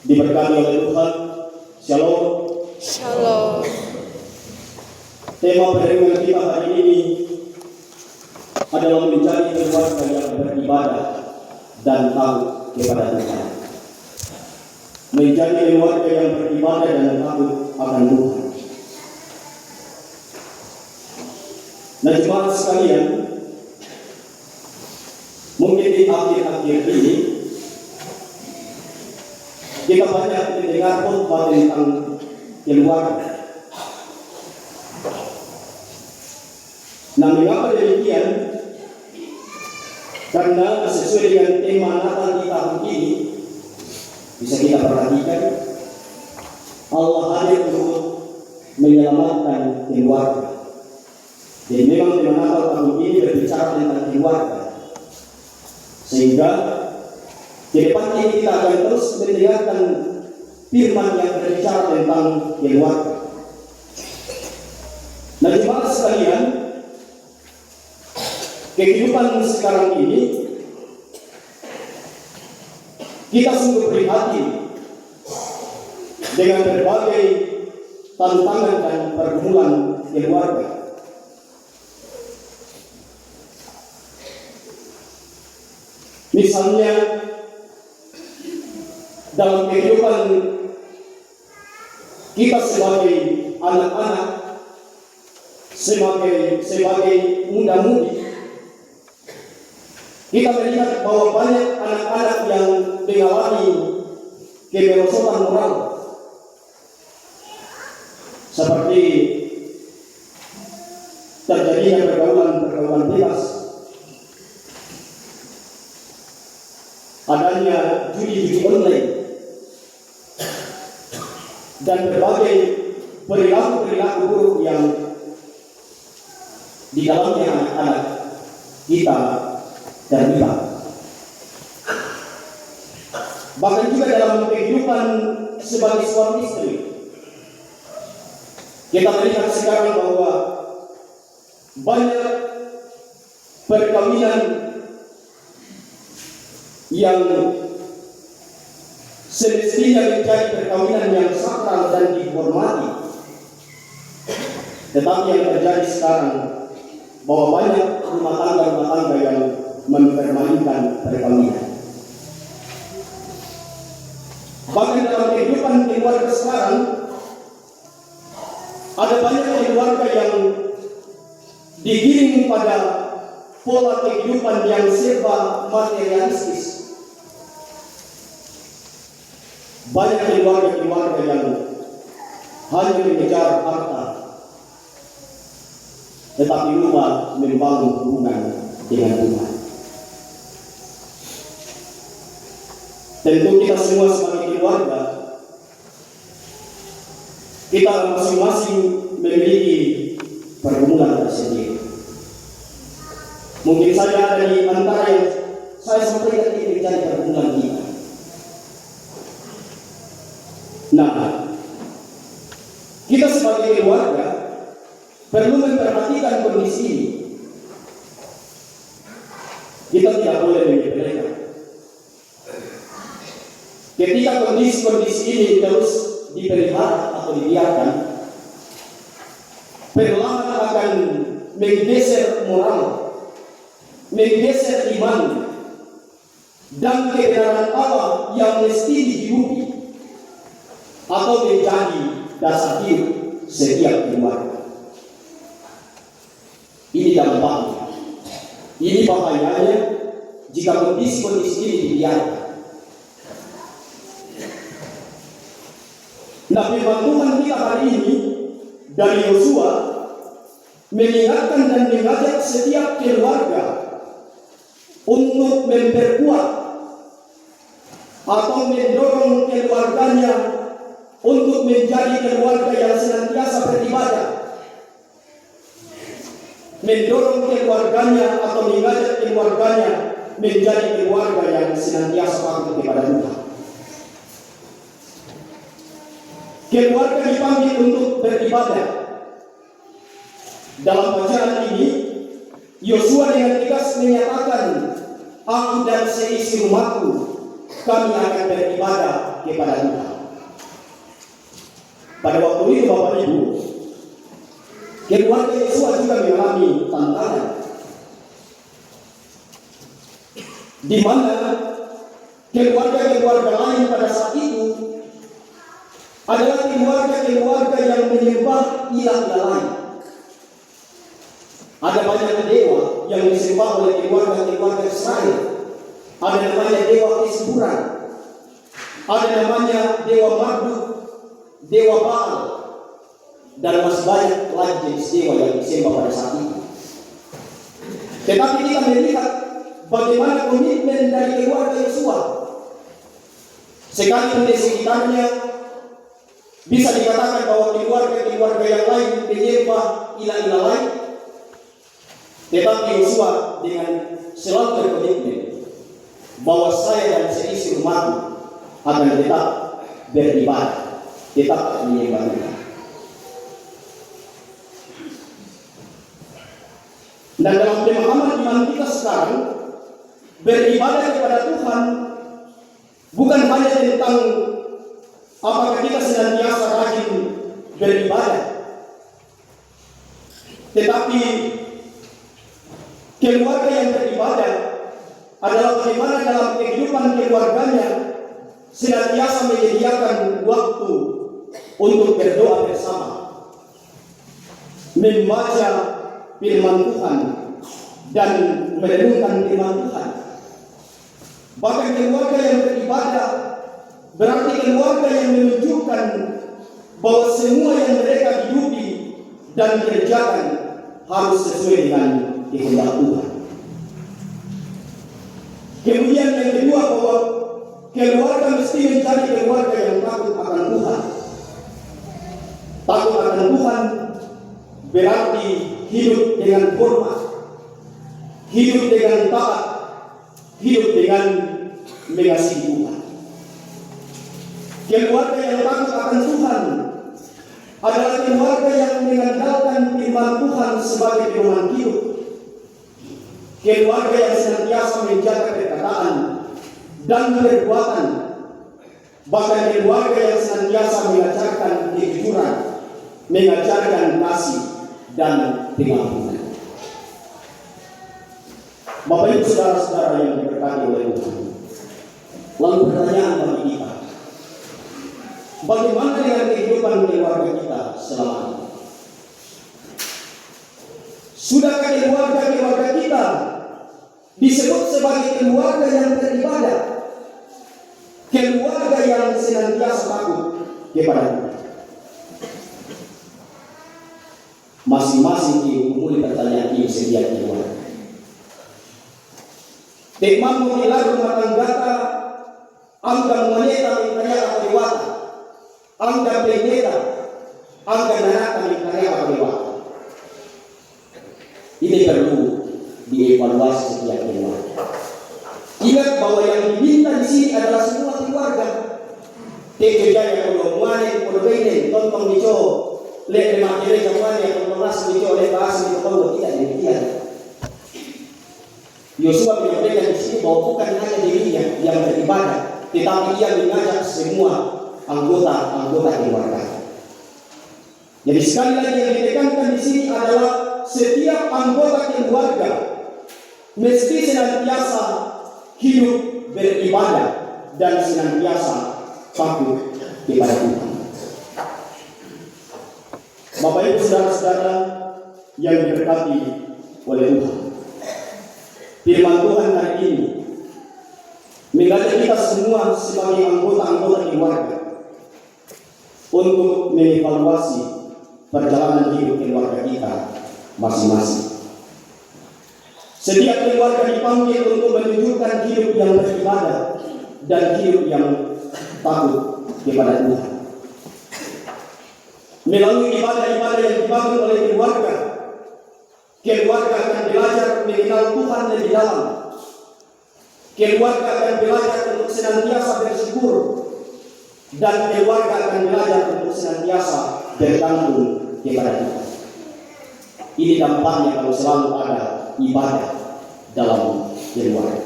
diberkati oleh Tuhan. Shalom. Shalom. Tema perenungan kita hari ini adalah menjadi keluarga yang beribadah dan takut kepada Tuhan. Menjadi keluarga yang beribadah dan takut akan Tuhan. Nah, jemaat sekalian, mungkin di akhir-akhir ini kita banyak mendengar khotbah tentang keluarga. Nah, mengapa demikian? Karena sesuai dengan tema Natal di tahun ini, bisa kita perhatikan, Allah hadir untuk menyelamatkan keluarga. Jadi memang tema Natal tahun ini berbicara tentang keluarga. Sehingga ke depan ini kita akan terus mendengarkan firman yang berbicara tentang keluarga. Nah, jemaat sekalian, kehidupan sekarang ini kita sungguh prihatin dengan berbagai tantangan dan pergumulan keluarga. Misalnya dalam kehidupan kita sebagai anak-anak, sebagai muda-mudi, kita melihat bahwa banyak anak-anak yang mengalami kemerosotan moral, seperti terjadinya pergaulan bebas, adanya judi-judi online, dan berbagai perilaku buruk yang di dalamnya anak-anak kita terlibat. Bahkan juga dalam kehidupan sebagai suami istri, kita melihat sekarang bahwa banyak perkawinan yang semestinya menjadi perkawinan yang sakral dan dihormati, tetapi yang terjadi sekarang bahwa banyak rumah tangga yang mempermainkan perkawinan. Bahkan dalam kehidupan keluarga sekarang, ada banyak keluarga yang digiring pada pola kehidupan yang serba materialistis. Banyak keluarga yang hanya mengejar harta, tetapi lupa membangun hubungan dengan Tuhan. Tentu kita semua sebagai keluarga, kita masing-masing memiliki pergumulan tersendiri. Mungkin saja ada di antara yang saya sampaikan ini menjadi pergumulan kita. Nah, kita sebagai keluarga perlu memperhatikan kondisi ini. Kita tidak boleh menyepelekan. Ketika kondisi ini terus dipelihara atau dibiarkan, perlahan akan menggeser moral, menggeser iman, dan kebenaran Allah yang mesti dihidupi, atau menjadi dasar hidup setiap keluarga. Ini dampaknya. Ini bahayanya jika kondisi ini dibiarkan. Nah, firman Tuhan kita hari ini dari Yosua mengingatkan dan mengajak setiap keluarga untuk memperkuat atau mendorong keluarganya untuk menjadi keluarga yang senantiasa beribadah, mendorong keluarganya atau mengajak keluarganya menjadi keluarga yang senantiasa takut kepada Tuhan. Keluarga dipanggil untuk beribadah. Dalam bacaan ini, Yosua dengan tegas menyatakan, "Aku dan seisi rumahku kami akan beribadah kepada Tuhan. Pada waktu itu Bapak Ibu, keluarga Yosua juga mengalami tantangan, di mana keluarga lain pada saat itu adalah keluarga yang menyembah ilah-ilah lain. Ada banyak dewa yang disembah oleh keluarga Israel. Ada namanya dewa kesuburan, ada namanya dewa Marduk, dewa Baal, dan masih banyak lagi jenis dewa yang disembah pada saat itu. Tetapi kita melihat bagaimana komitmen dari keluarga Yosua. Sekalipun di sekitarnya bisa dikatakan bahwa keluarga yang lain menyembah ilah-ilah lain, tetapi Yosua dengan selalu berkomitmen bahwa saya dan seisi umatku akan tetap beribadah, tetap menyembah Tuhan. Dan dalam pemahaman iman kita sekarang, beribadah kepada Tuhan bukan hanya tentang apakah kita senantiasa rajin beribadah, tetapi keluarga yang beribadah adalah bagaimana dalam kehidupan keluarganya senantiasa menyediakan waktu untuk berdoa bersama, membaca firman Tuhan dan merenungkan firman Tuhan. Bahkan keluarga yang beribadah berarti keluarga yang menunjukkan bahwa semua yang mereka hidupi dan kerjakan harus sesuai dengan kehendak Tuhan. Kemudian yang kedua, bahwa keluarga mesti menjadi keluarga yang takut akan Tuhan. Takut akan Tuhan berarti hidup dengan hormat, hidup dengan taat, hidup dengan mengasihi Tuhan. Keluarga yang takut akan Tuhan adalah keluarga yang mengandalkan firman Tuhan sebagai pedoman hidup. Keluarga yang senantiasa menjaga perkataan dan perbuatan, bahkan keluarga yang senantiasa mengajarkan kejujuran, mengajarkan kasih dan pengampunan. Bapak Ibu saudara-saudara yang diberkati oleh Tuhan, lalu pertanyaan bagi kita, bagaimana dengan kehidupan keluarga kita selama ini? Sudahkah keluarga kita disebut sebagai keluarga yang beribadah, keluarga yang senantiasa takut kepada Tuhan? Masing-masing diumumkan pertanyaan ini setiap keluarga. Tekmamu nila rumah tanggata, angka moneta minkarya kapaliwata, angka peneta, angka naraka minkarya kapaliwata. Ini perlu dievaluasi setiap keluarga. Ingat bahwa yang diminta di sini adalah semua keluarga. Tekejaya kalau muane, kalau benen, tonton dico, lek lemakere jamuane, kalau mas dico, lek bahas dico, kalau tidak demikian. Yosua menyampaikan di sini bahwa bukan hanya dirinya yang beribadah, tetapi ia mengajak semua anggota keluarga. Jadi sekali lagi yang ditekankan di sini adalah setiap anggota keluarga mesti senantiasa hidup beribadah dan senantiasa takut kepada Tuhan. Bapak Ibu saudara-saudara yang diberkati oleh Tuhan, firman Tuhan hari ini mengajak kita semua sebagai anggota keluarga untuk mengevaluasi perjalanan hidup keluarga kita masing-masing. Setiap keluarga dipanggil untuk menunjukkan hidup yang beribadah dan hidup yang takut kepada Tuhan. Melalui ibadah-ibadah yang dibangun oleh keluarga akan belajar mengenal Tuhan lebih dalam. Keluarga akan belajar untuk senantiasa bersyukur, dan keluarga akan belajar untuk senantiasa bergantung kepada Tuhan. Ini dampaknya kalau selalu ada ibadah dalam keluarga.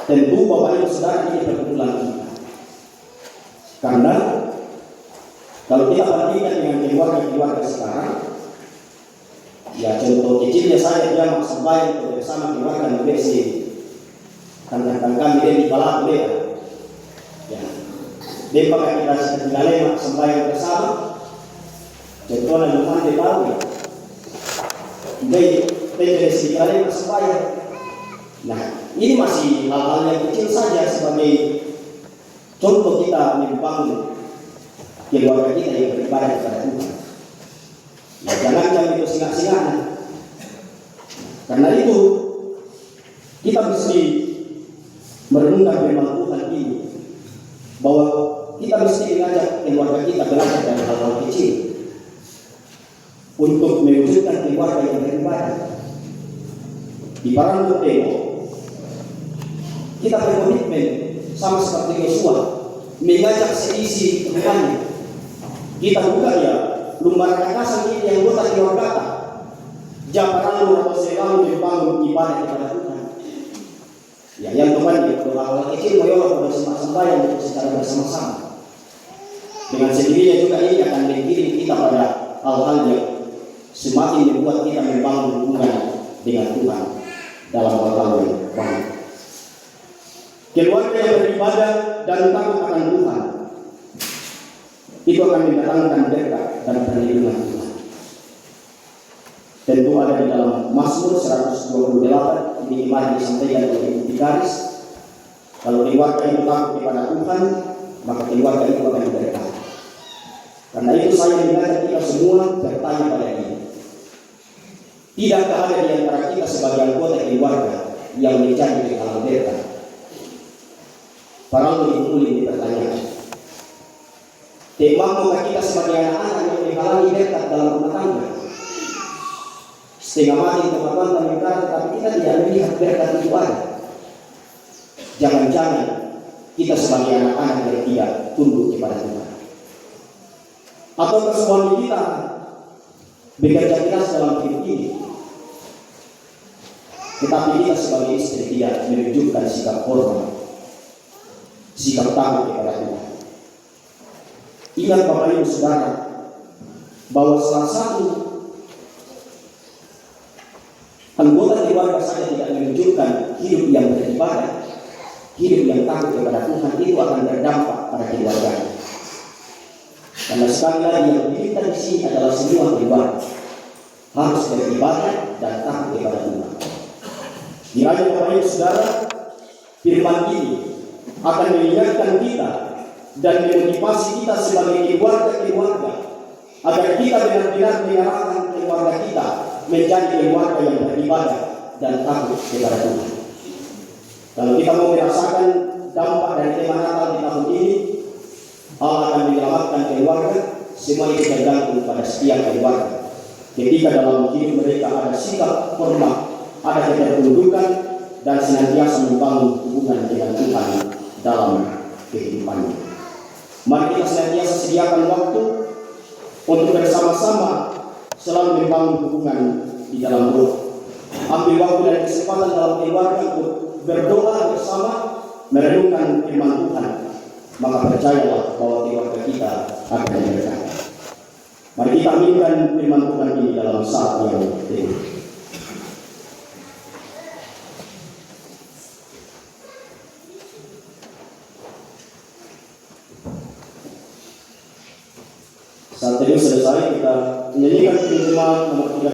tentu Bapak Ibu Saudara ini perkumpulan kita. Karena kalau kita bandingkan dengan keluarga-keluarga sekarang, ya contoh kecilnya saya dia sembahyang bersama keluarga di BC, karena kami dia di Balaku dia, ya, dia pakai kita tinggalnya sembahyang bersama. Contohnya Tuhan dia tahu ya, dia dari tinggalnya sembahyang. Nah, ini masih hal-hal yang kecil saja sebagai contoh kita membangun keluarga kita yang beribadah kepada Tuhan. Ya, jangan itu singa-singaan. Karena itu kita mesti merenungkan firman Tuhan ini, bahwa kita mesti mengajak keluarga kita belajar dari hal-hal kecil untuk mewujudkan keluarga yang beribadah. Di Parang Temo kita berkomitmen sama seperti Yosua mengajak seisi rumahnya. Kita buka ya lumbar kakasan ini yang buat keluarga. Jangan lalu atau selalu membangun ibadah kepada Tuhan. Ya, yang Tuhan ya, hal kecil mayor pada sembahyang secara bersama-sama. Dengan sendirinya juga ini akan mengirim kita pada hal-hal yang semakin membuat kita membangun hubungan dengan Tuhan dalam hal-hal yang baik. Keluarga yang beribadah dan takut akan Tuhan itu akan mendatangkan berkat dan perlindungan Tuhan. Tentu ada di dalam Mazmur 128 ini kemarin disampaikan oleh Ibu Vikaris. Kalau keluarga itu takut kepada Tuhan, maka keluarga itu akan diberkati. Karena itu saya mengajak kita semua bertanya pada diri, tidakkah ada di antara kita sebagai anggota keluarga yang mencari hal berkat? Para ulil dipertanyakan, mampukah kita sebagai anak-anak yang menghalangi berkat dalam rumah tangga? Setengah mati teman-teman berkata, tapi kita tidak melihat berkat itu ada. Jangan-jangan kita sebagai anak-anak yang tidak tunduk kepada Tuhan. Atau suami kita bekerja keras dalam hidup ini, tetapi kita sebagai istri tidak menunjukkan sikap hormat, sikap takut kepada Tuhan. Ingat Bapak Ibu Saudara, bahwa salah satu anggota keluarga saya tidak menunjukkan hidup yang beribadah, hidup yang takut kepada Tuhan, itu akan berdampak pada keluarganya. Karena sekali lagi yang diminta di sini adalah semua keluarga harus beribadah dan takut kepada Tuhan. Kiranya Bapak Ibu Saudara, firman ini akan mengingatkan kita dan memotivasi kita sebagai keluarga-keluarga agar kita benar-benar mengarahkan keluarga kita menjadi keluarga yang beribadah dan takut kepada Tuhan. Kalau kita mau merasakan dampak dari tema Natal di tahun ini, Allah akan menyelamatkan keluarga. Semua itu tergantung pada setiap keluarga. Ketika dalam hidup mereka ada sikap hormat, ada ketertundukan, dan senantiasa membangun hubungan dengan Tuhan dalam kehidupannya. Mari kita senantiasa sediakan waktu untuk bersama-sama selalu membangun hubungan di dalam roh. Ambil waktu dan kesempatan dalam keluarga untuk berdoa bersama, merenungkan firman Tuhan. Maka percayalah bahwa keluarga kita akan diberkati. Mari kita aminkan firman Tuhan ini dalam saat yang ini. Saat ini selesai, kita menyanyikan firman nomor 3.